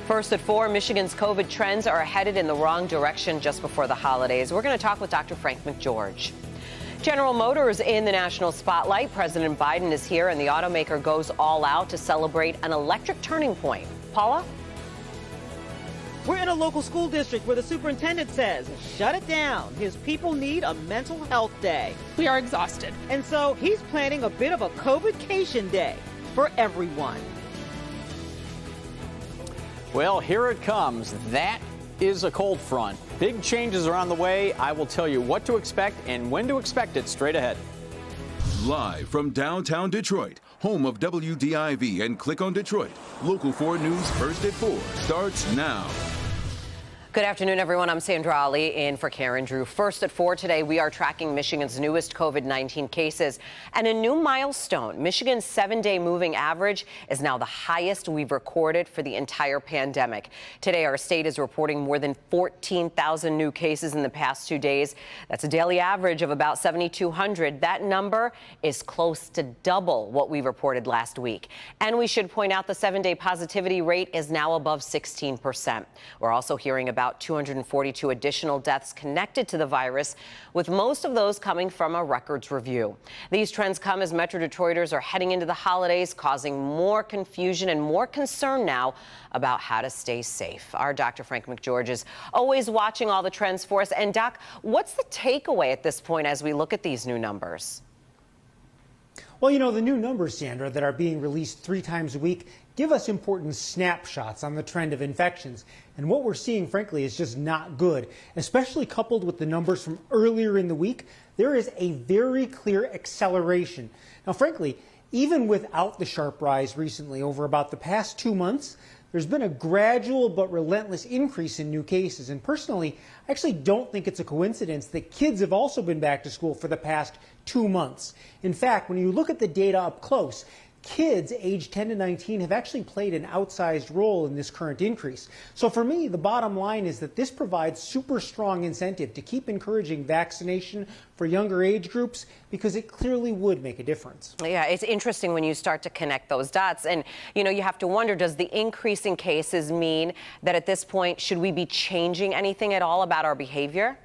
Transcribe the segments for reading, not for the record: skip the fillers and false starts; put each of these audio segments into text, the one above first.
First at 4, Michigan's COVID trends are headed in the wrong direction just before the holidays. We're going to talk with Dr. Frank McGeorge. General Motors in the national spotlight. President Biden is here, and the automaker goes all out to celebrate an electric turning point. Paula? We're in a local school district where the superintendent says, shut it down. His people need a mental health day. We are exhausted. And so he's planning a bit of a COVID-cation day for everyone. Well, here it comes. That is a cold front. Big changes are on the way. I will tell you what to expect and when to expect it straight ahead. Live from downtown Detroit, home of WDIV and Click on Detroit, Local 4 News First at 4 starts now. Good afternoon, everyone. I'm Sandra Ali in for Karen Drew. First at 4 today, we are tracking Michigan's newest COVID-19 cases and a new milestone. Michigan's 7-day moving average is now the highest we've recorded for the entire pandemic. Today, our state is reporting more than 14,000 new cases in the past 2 days. That's a daily average of about 7,200. That number is close to double what we reported last week. And we should point out the 7-day positivity rate is now above 16%. We're also hearing about 242 additional deaths connected to the virus, with most of those coming from a records review. These trends come as Metro Detroiters are heading into the holidays, causing more confusion and more concern now about how to stay safe. Our Dr. Frank McGeorge is always watching all the trends for us. And Doc, what's the takeaway at this point as we look at these new numbers? Well, you know, the new numbers, Sandra, that are being released 3 times a week give us important snapshots on the trend of infections. And what we're seeing, frankly, is just not good, especially coupled with the numbers from earlier in the week. There is a very clear acceleration. Now, frankly, even without the sharp rise recently over about the past 2 months, there's been a gradual but relentless increase in new cases. And personally, I actually don't think it's a coincidence that kids have also been back to school for the past 2 months. In fact, when you look at the data up close, kids aged 10 to 19 have actually played an outsized role in this current increase. So for me, the bottom line is that this provides super strong incentive to keep encouraging vaccination for younger age groups, because it clearly would make a difference. Yeah, it's interesting when you start to connect those dots. And, you know, you have to wonder, does the increase in cases mean that at this point, should we be changing anything at all about our behavior?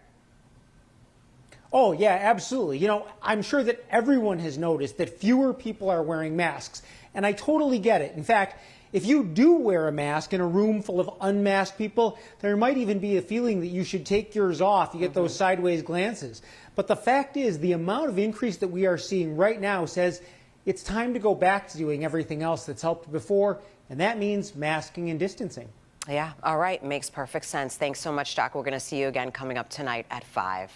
Oh, yeah, absolutely. You know, I'm sure that everyone has noticed that fewer people are wearing masks, and I totally get it. In fact, if you do wear a mask in a room full of unmasked people, there might even be a feeling that you should take yours off. You get those sideways glances. But the fact is, the amount of increase that we are seeing right now says it's time to go back to doing everything else that's helped before, and that means masking and distancing. Yeah, all right. Makes perfect sense. Thanks so much, Doc. We're going to see you again coming up tonight at 5.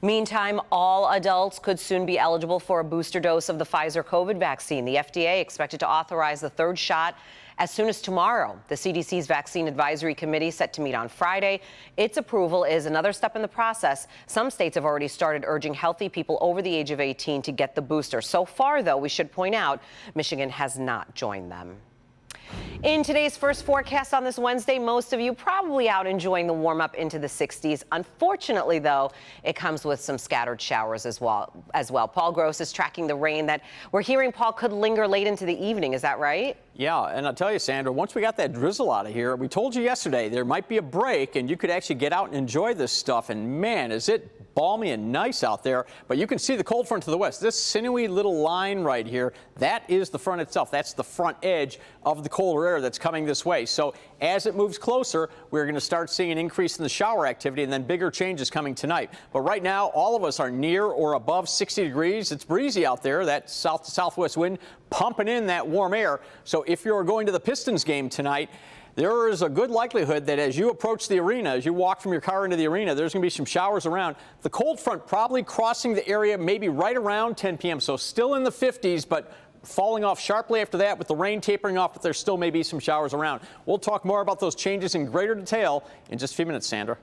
Meantime, all adults could soon be eligible for a booster dose of the Pfizer COVID vaccine. The FDA expected to authorize the 3rd shot as soon as tomorrow. The CDC's Vaccine Advisory Committee set to meet on Friday. Its approval is another step in the process. Some states have already started urging healthy people over the age of 18 to get the booster. So far, though, we should point out, Michigan has not joined them. In today's first forecast on this Wednesday, most of you probably out enjoying the warm up into the 60s. Unfortunately, though, it comes with some scattered showers as well. Paul Gross is tracking the rain that we're hearing, Paul, could linger late into the evening. Is that right? Yeah, and I'll tell you, Sandra, once we got that drizzle out of here, we told you yesterday there might be a break and you could actually get out and enjoy this stuff. And man, is it balmy and nice out there. But you can see the cold front to the west. This sinewy little line right here, that is the front itself. That's the front edge of the colder air that's coming this way. So as it moves closer, we're going to start seeing an increase in the shower activity and then bigger changes coming tonight. But right now, all of us are near or above 60 degrees. It's breezy out there. That south to southwest wind pumping in that warm air. So if you're going to the Pistons game tonight, there is a good likelihood that as you approach the arena, as you walk from your car into the arena, there's going to be some showers around. The cold front probably crossing the area maybe right around 10 p.m., so still in the 50s, but falling off sharply after that with the rain tapering off, but there still may be some showers around. We'll talk more about those changes in greater detail in just a few minutes, Sandra.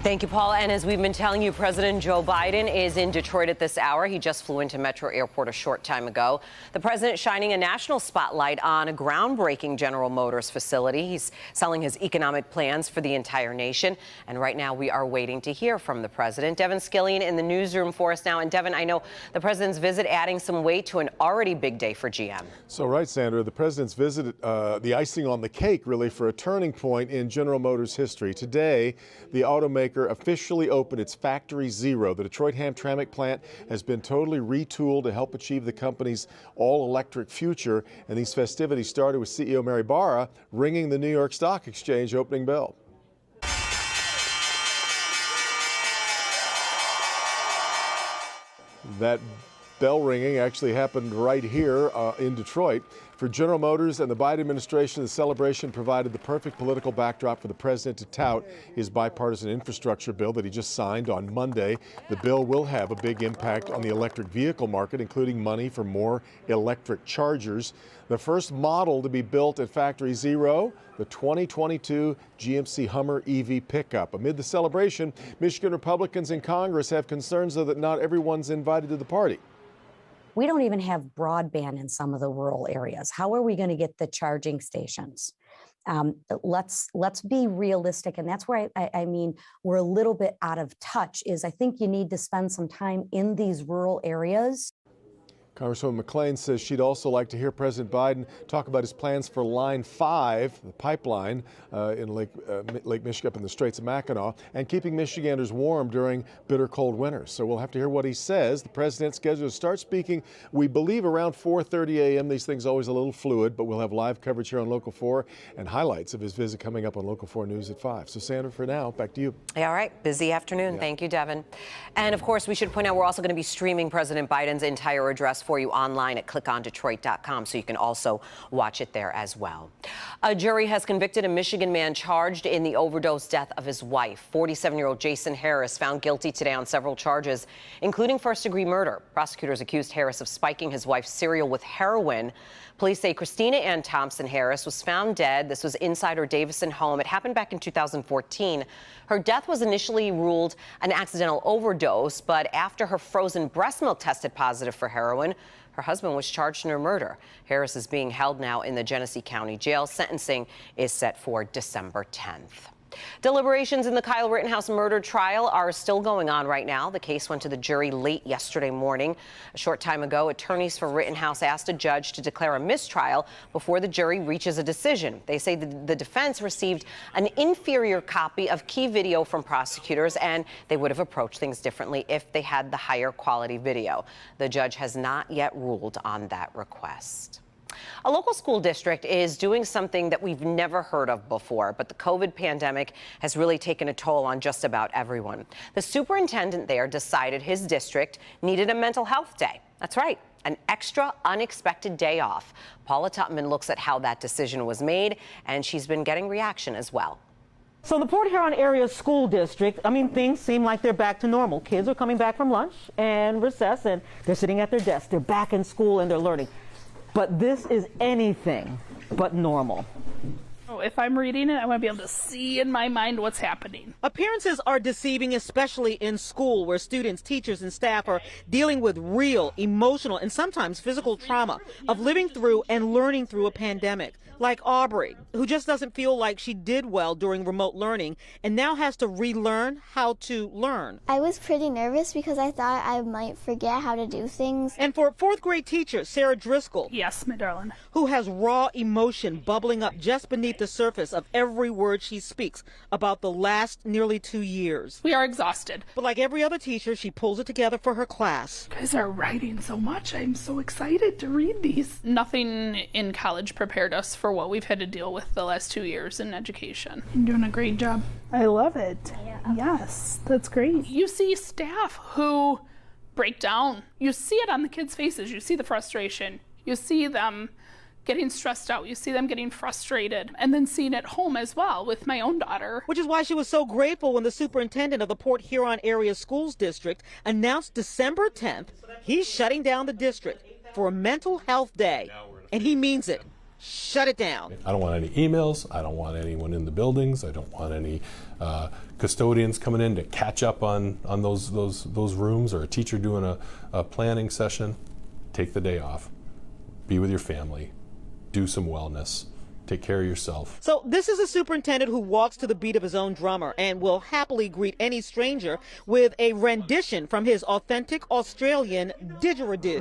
Thank you, Paul. And as we've been telling you, President Joe Biden is in Detroit at this hour. He just flew into Metro Airport a short time ago. The president shining a national spotlight on a groundbreaking General Motors facility. He's selling his economic plans for the entire nation. And right now we are waiting to hear from the president. Devin Skillian in the newsroom for us now. And Devin, I know the president's visit adding some weight to an already big day for GM. So right, Sandra, the president's visit, the icing on the cake, really, for a turning point in General Motors history. Today, the automaker officially opened its Factory Zero. The Detroit Hamtramck plant has been totally retooled to help achieve the company's all-electric future. And these festivities started with CEO Mary Barra ringing the New York Stock Exchange opening bell. That bell ringing actually happened right here in Detroit. For General Motors and the Biden administration, the celebration provided the perfect political backdrop for the president to tout his bipartisan infrastructure bill that he just signed on Monday. The bill will have a big impact on the electric vehicle market, including money for more electric chargers. The first model to be built at Factory Zero, the 2022 GMC Hummer EV pickup. Amid the celebration, Michigan Republicans in Congress have concerns, though, that not everyone's invited to the party. We don't even have broadband in some of the rural areas. How are we going to get the charging stations? Let's be realistic. And that's where I mean, we're a little bit out of touch is I think you need to spend some time in these rural areas. Congresswoman McClain says she'd also like to hear President Biden talk about his plans for Line 5, the pipeline in Lake Michigan up in the Straits of Mackinac, and keeping Michiganders warm during bitter cold winters. So we'll have to hear what he says. The president's scheduled to start speaking, we believe, around 4:30 a.m. These things are always a little fluid, but we'll have live coverage here on Local 4 and highlights of his visit coming up on Local 4 News at 5. So, Sandra, for now, back to you. All right. Busy afternoon. Yeah. Thank you, Devin. And, of course, we should point out we're also going to be streaming President Biden's entire address for you online at clickondetroit.com, so you can also watch it there as well. A jury has convicted a Michigan man charged in the overdose death of his wife. 47-year-old Jason Harris found guilty today on several charges, including first-degree murder. Prosecutors accused Harris of spiking his wife's cereal with heroin. Police say Christina Ann Thompson Harris was found dead. This was inside her Davison home. It happened back in 2014. Her death was initially ruled an accidental overdose, but after her frozen breast milk tested positive for heroin, her husband was charged in her murder. Harris is being held now in the Genesee County Jail. Sentencing is set for December 10th. Deliberations in the Kyle Rittenhouse murder trial are still going on right now. The case went to the jury late yesterday morning. A short time ago, attorneys for Rittenhouse asked a judge to declare a mistrial before the jury reaches a decision. They say the defense received an inferior copy of key video from prosecutors, and they would have approached things differently if they had the higher quality video. The judge has not yet ruled on that request. A local school district is doing something that we've never heard of before, but the COVID pandemic has really taken a toll on just about everyone. The superintendent there decided his district needed a mental health day. That's right, an extra unexpected day off. Paula Tutman looks at how that decision was made, and she's been getting reaction as well. So the Port Huron area school district, things seem like they're back to normal. Kids are coming back from lunch and recess, and they're sitting at their desks. They're back in school and they're learning. But this is anything but normal. If I'm reading it, I want to be able to see in my mind what's happening. Appearances are deceiving, especially in school, where students, teachers, and staff are dealing with real, emotional, and sometimes physical trauma of living through and learning through a pandemic. Like Aubrey, who just doesn't feel like she did well during remote learning and now has to relearn how to learn. I was pretty nervous because I thought I might forget how to do things. And for fourth grade teacher Sarah Driscoll. Yes, my darling. Who has raw emotion bubbling up just beneath the surface of every word she speaks about the last nearly 2 years. We are exhausted. But like every other teacher, she pulls it together for her class. You guys are writing so much. I'm so excited to read these. Nothing in college prepared us for what we've had to deal with the last 2 years in education. You're doing a great job. I love it. Yeah. Yes, that's great. You see staff who break down. You see it on the kids' faces. You see the frustration. You see them getting stressed out. You see them getting frustrated, and then seeing it home as well with my own daughter. Which is why she was so grateful when the superintendent of the Port Huron Area Schools District announced December 10th he's shutting down the district for a mental health day. And he means it. shut it down. I don't want any emails. I don't want anyone in the buildings. I don't want any custodians coming in to catch up on those rooms, or a teacher doing a planning session. Take the day off. Be with your family. Do some wellness. Take care of yourself. So this is a superintendent who walks to the beat of his own drummer and will happily greet any stranger with a rendition from his authentic Australian didgeridoo.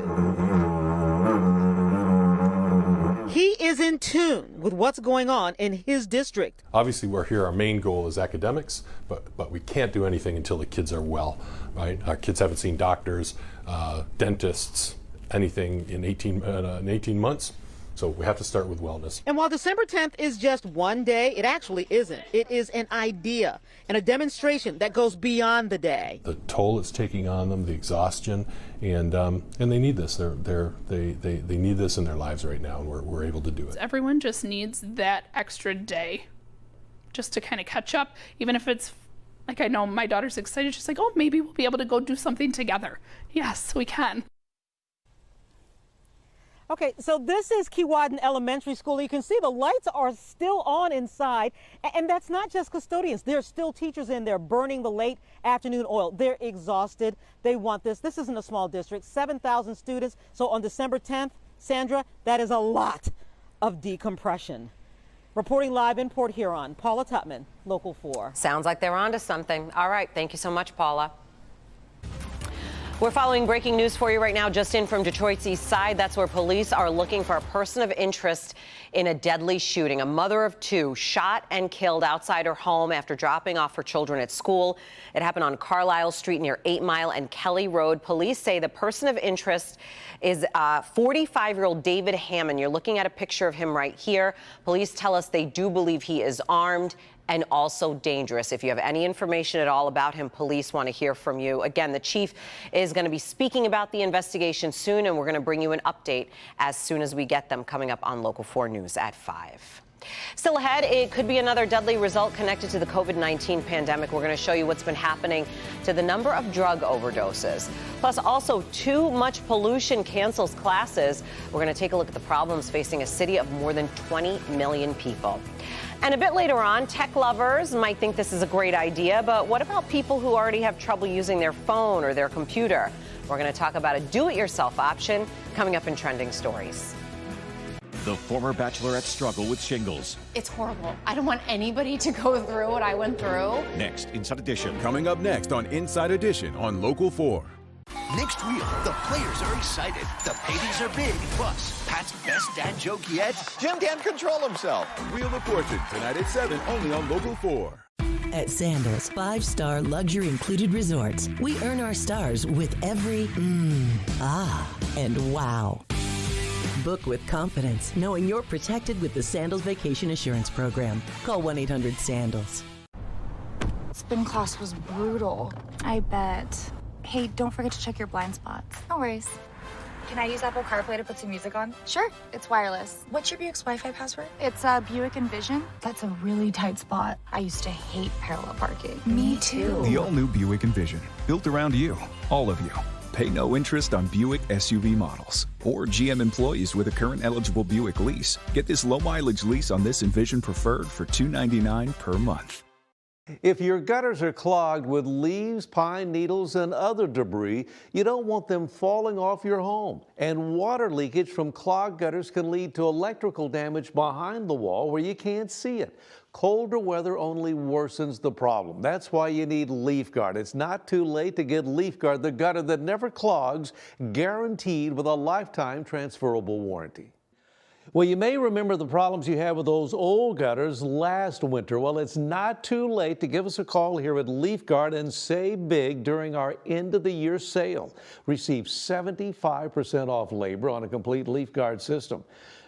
He is in tune with what's going on in his district. Obviously, we're here. Our main goal is academics, but we can't do anything until the kids are well, right? Our kids haven't seen doctors, dentists, anything in 18 months. So we have to start with wellness. And while December 10th is just one day, it actually isn't. It is an idea and a demonstration that goes beyond the day. The toll it's taking on them, the exhaustion, and they need this. They need this in their lives right now, and we're able to do it. Everyone just needs that extra day just to kind of catch up, even if it's like, I know my daughter's excited. She's like, oh, maybe we'll be able to go do something together. Yes, we can. Okay, so this is Keewatin Elementary School. You can see the lights are still on inside, and that's not just custodians. There's still teachers in there burning the late afternoon oil. They're exhausted. They want this. This isn't a small district, 7,000 students. So on December 10th, Sandra, that is a lot of decompression. Reporting live in Port Huron, Paula Tutman, Local 4. Sounds like they're onto something. All right, thank you so much, Paula. We're following breaking news for you right now, just in from Detroit's east side. That's where police are looking for a person of interest in a deadly shooting. A mother of two shot and killed outside her home after dropping off her children at school. It happened on Carlisle Street near 8 Mile and Kelly Road. Police say the person of interest is 45-year-old David Hammond. You're looking at a picture of him right here. Police tell us they do believe he is armed and also dangerous. If you have any information at all about him, police want to hear from you. Again, the chief is going to be speaking about the investigation soon, and we're going to bring you an update as soon as we get them, coming up on Local 4 News at 5. Still ahead, it could be another deadly result connected to the COVID-19 pandemic. We're going to show you what's been happening to the number of drug overdoses. Plus, also, too much pollution cancels classes. We're going to take a look at the problems facing a city of more than 20 million people. And a bit later on, tech lovers might think this is a great idea, but what about people who already have trouble using their phone or their computer? We're going to talk about a do-it-yourself option coming up in Trending Stories. The former bachelorette struggle with shingles. It's horrible. I don't want anybody to go through what I went through. Next, Inside Edition. Coming up next on Inside Edition on Local 4. Next reel, the players are excited. The paydays are big. Plus, Pat's best dad joke yet. Jim can't control himself. Wheel of Fortune, tonight at 7, only on Local 4. At Sandals 5-star luxury included resorts, we earn our stars with every and wow. Book with confidence, knowing you're protected with the Sandals Vacation Assurance Program. Call 1-800-SANDALS. Spin class was brutal. I bet. Hey, don't forget to check your blind spots. No worries. Can I use Apple CarPlay to put some music on? Sure, it's wireless. What's your Buick's Wi-Fi password? It's Buick Envision. That's a really tight spot. I used to hate parallel parking. Me too. The all-new Buick Envision, built around you, all of you. Pay no interest on Buick SUV models or GM employees with a current eligible Buick lease. Get this low-mileage lease on this Envision Preferred for $299 per month. If your gutters are clogged with leaves, pine needles, and other debris, you don't want them falling off your home. And water leakage from clogged gutters can lead to electrical damage behind the wall where you can't see it. Colder weather only worsens the problem. That's why you need Leaf Guard. It's not too late to get Leaf Guard, the gutter that never clogs, guaranteed with a lifetime transferable warranty. Well, you may remember the problems you had with those old gutters last winter. Well, it's not too late to give us a call here at Leaf Guard and save big during our end-of-the-year sale. Receive 75% off labor on a complete Leaf Guard system.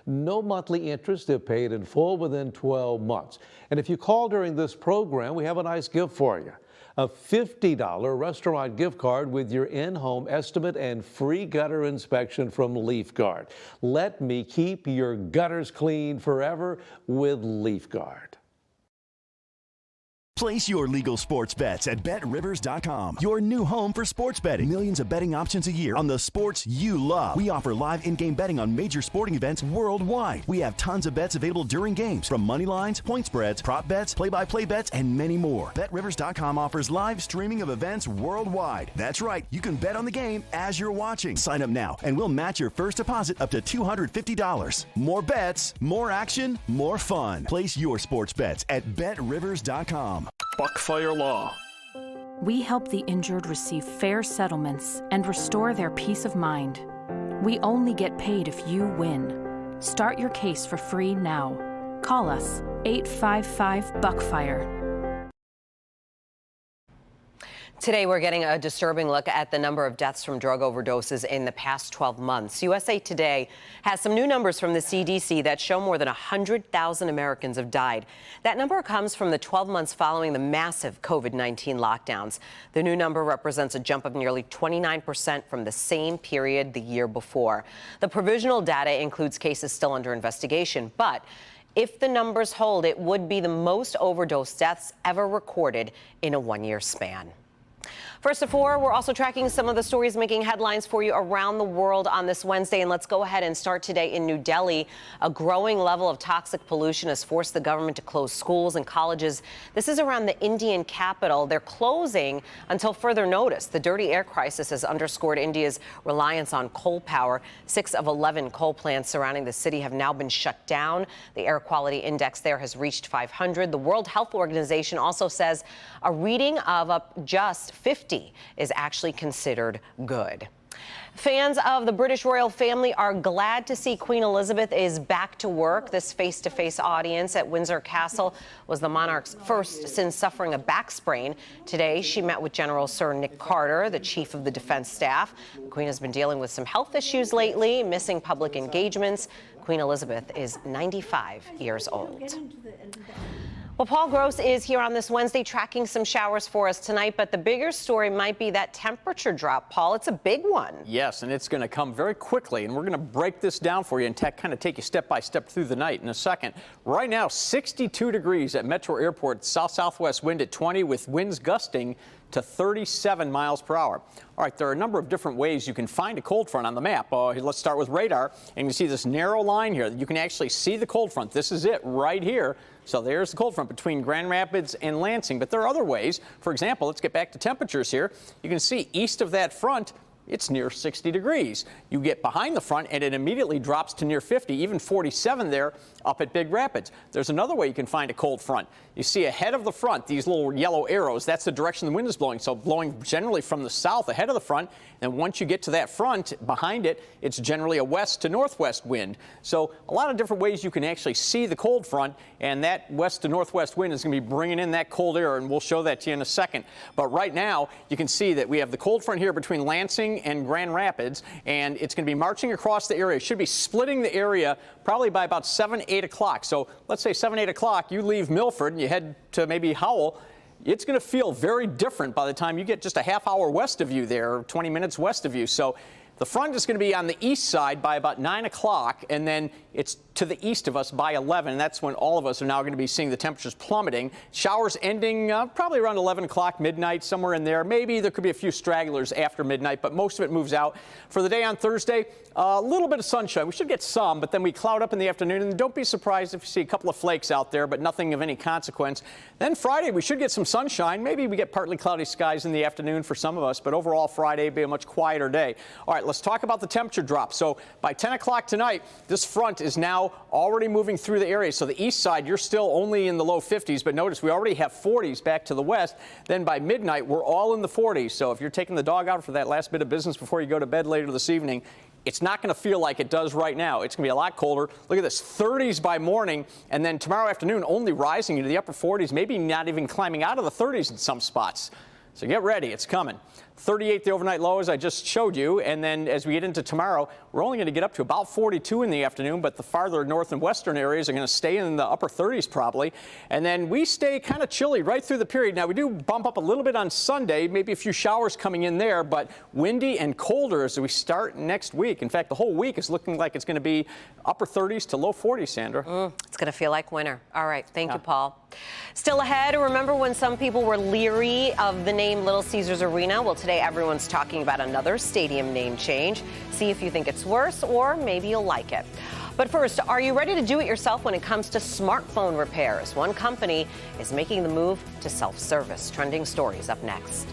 No monthly interest if paid in full within 12 months. And if you call during this program, we have a nice gift for you. A $50 restaurant gift card with your in-home estimate and free gutter inspection from Leaf Guard. Let me keep your gutters clean forever with Leaf Guard. Place your legal sports bets at BetRivers.com, your new home for sports betting. Millions of betting options a year on the sports you love. We offer live in-game betting on major sporting events worldwide. We have tons of bets available during games, from money lines, point spreads, prop bets, play-by-play bets, and many more. BetRivers.com offers live streaming of events worldwide. That's right, you can bet on the game as you're watching. Sign up now, and we'll match your first deposit up to $250. More bets, more action, more fun. Place your sports bets at BetRivers.com. Buckfire Law. We help the injured receive fair settlements and restore their peace of mind. We only get paid if you win. Start your case for free now. Call us 855-BUCKFIRE. Today, we're getting a disturbing look at the number of deaths from drug overdoses in the past 12 months. USA Today has some new numbers from the CDC that show more than 100,000 Americans have died. That number comes from the 12 months following the massive COVID-19 lockdowns. The new number represents a jump of nearly 29% from the same period the year before. The provisional data includes cases still under investigation, but if the numbers hold, it would be the most overdose deaths ever recorded in a one-year span. First at 4, we're also tracking some of the stories making headlines for you around the world on this Wednesday. And let's go ahead and start today in New Delhi. A growing level of toxic pollution has forced the government to close schools and colleges. This is around the Indian capital. They're closing until further notice. The dirty air crisis has underscored India's reliance on coal power. 6 of 11 coal plants surrounding the city have now been shut down. The air quality index there has reached 500. The World Health Organization also says a reading of just 50 is actually considered good. Fans of the British royal family are glad to see Queen Elizabeth is back to work. This face-to-face audience at Windsor Castle was the monarch's first since suffering a back sprain. Today, she met with General Sir Nick Carter, the chief of the defense staff. The Queen has been dealing with some health issues lately, missing public engagements. Queen Elizabeth is 95 years old. Well, Paul Gross is here on this Wednesday tracking some showers for us tonight, but the bigger story might be that temperature drop, Paul. It's a big one. Yes, and it's going to come very quickly, and we're going to break this down for you and kind of take you step by step through the night in a second. Right now, 62 degrees at Metro Airport, south-southwest wind at 20 with winds gusting to 37 miles per hour. All right, there are a number of different ways you can find a cold front on the map. Let's start with radar, and you see this narrow line here. You can actually see the cold front. This is it right here. So there's the cold front between Grand Rapids and Lansing. But there are other ways. For example, let's get back to temperatures here. You can see east of that front, it's near 60 degrees. You get behind the front and it immediately drops to near 50, even 47 there up at Big Rapids. There's another way you can find a cold front. You see ahead of the front, these little yellow arrows, that's the direction the wind is blowing. So blowing generally from the south ahead of the front. And once you get to that front, behind it, it's generally a west to northwest wind. So a lot of different ways you can actually see the cold front, and that west to northwest wind is going to be bringing in that cold air, and we'll show that to you in a second. But right now, you can see that we have the cold front here between Lansing and Grand Rapids, and it's going to be marching across the area. It should be splitting the area probably by about 7, 8 o'clock. So let's say 7, 8 o'clock, you leave Milford and you head to maybe Howell. It's going to feel very different by the time you get just a half hour west of you there, 20 minutes west of you. So the front is going to be on the east side by about 9 o'clock, and then it's to the east of us by 11. And that's when all of us are now going to be seeing the temperatures plummeting. Showers ending probably around 11 o'clock, midnight, somewhere in there. Maybe there could be a few stragglers after midnight, but most of it moves out. For the day on Thursday, a little bit of sunshine. We should get some, but then we cloud up in the afternoon. And don't be surprised if you see a couple of flakes out there, but nothing of any consequence. Then Friday, we should get some sunshine. Maybe we get partly cloudy skies in the afternoon for some of us, but overall Friday will be a much quieter day. All right, let's talk about the temperature drop. So by 10 o'clock tonight, this front is now already moving through the area. So the east side, you're still only in the low 50s, but notice we already have 40s back to the west. Then by midnight, we're all in the 40s. So if you're taking the dog out for that last bit of business before you go to bed later this evening, it's not going to feel like it does right now. It's going to be a lot colder. Look at this, 30s by morning, and then tomorrow afternoon only rising into the upper 40s, maybe not even climbing out of the 30s in some spots. So get ready, it's coming. 38 the overnight low, as I just showed you, and then as we get into tomorrow, we're only going to get up to about 42 in the afternoon, but the farther north and western areas are going to stay in the upper 30s probably, and then we stay kind of chilly right through the period. Now, we do bump up a little bit on Sunday, maybe a few showers coming in there, but windy and colder as we start next week. In fact, the whole week is looking like it's going to be upper 30s to low 40s, Sandra. It's going to feel like winter. All right, thank you, Paul. Still ahead, remember when some people were leery of the name Little Caesars Arena? Well, today everyone's talking about another stadium name change. See if you think it's worse or maybe you'll like it. But first, are you ready to do it yourself when it comes to smartphone repairs? One company is making the move to self-service. Trending stories up next.